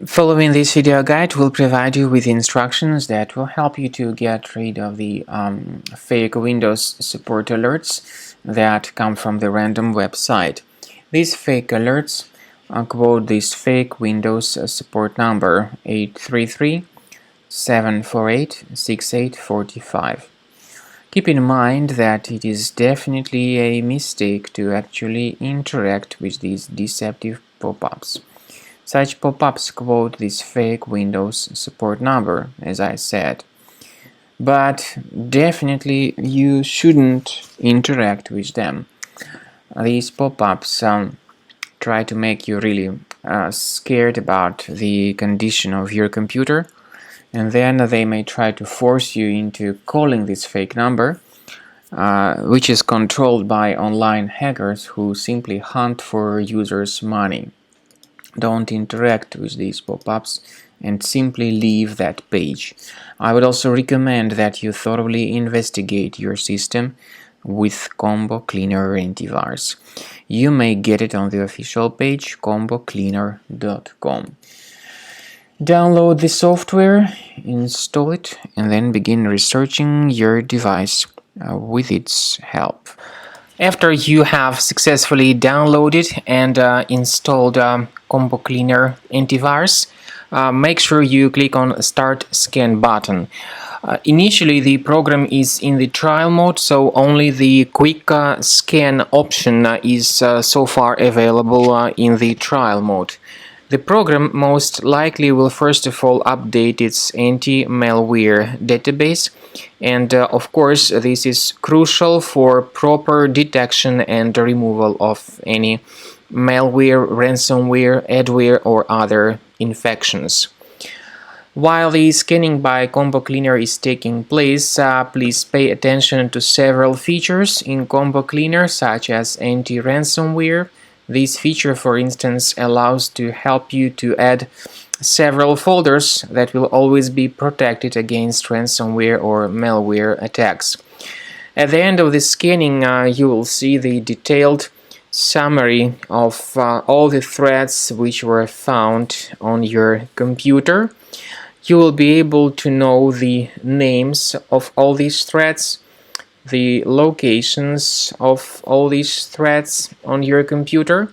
Following this video guide will provide you with instructions that will help you to get rid of the fake Windows support alerts that come from the random website. These fake alerts quote this fake Windows support number 833-748-6845. Keep in mind that it is definitely a mistake to actually interact with these deceptive pop-ups. Such pop-ups quote this fake Windows support number, as I said. But definitely you shouldn't interact with them. These pop-ups try to make you really scared about the condition of your computer, and then they may try to force you into calling this fake number, which is controlled by online hackers who simply hunt for users' money. Don't interact with these pop-ups and simply leave that page. I would also recommend that you thoroughly investigate your system with Combo Cleaner Antivirus. You may get it on the official page combocleaner.com. Download the software, install it, and then begin researching your device with its help. After you have successfully downloaded and installed Combo Cleaner Antivirus, make sure you click on Start Scan button. Initially, the program is in the trial mode, so only the quick scan option is so far available in the trial mode. The program most likely will first of all update its anti-malware database, and of course this is crucial for proper detection and removal of any malware, ransomware, adware or other infections. While the scanning by Combo Cleaner is taking place, please pay attention to several features in Combo Cleaner, such as anti-ransomware. This feature, for instance, allows to help you to add several folders that will always be protected against ransomware or malware attacks. At the end of the scanning, you will see the detailed summary of all the threats which were found on your computer. You will be able to know the names of all these threats, the locations of all these threats on your computer,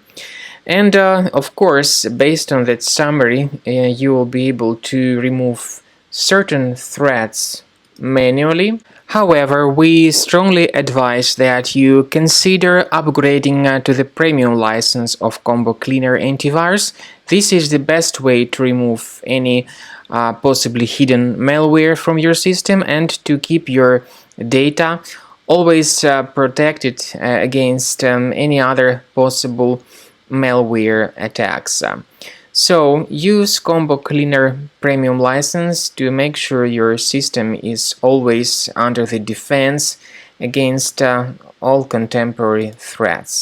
and of course, based on that summary, you will be able to remove certain threats manually. However, we strongly advise that you consider upgrading to the premium license of Combo Cleaner Antivirus. This is the best way to remove any possibly hidden malware from your system and to keep your data always protected against any other possible malware attacks. So use Combo Cleaner Premium license to make sure your system is always under the defense against all contemporary threats.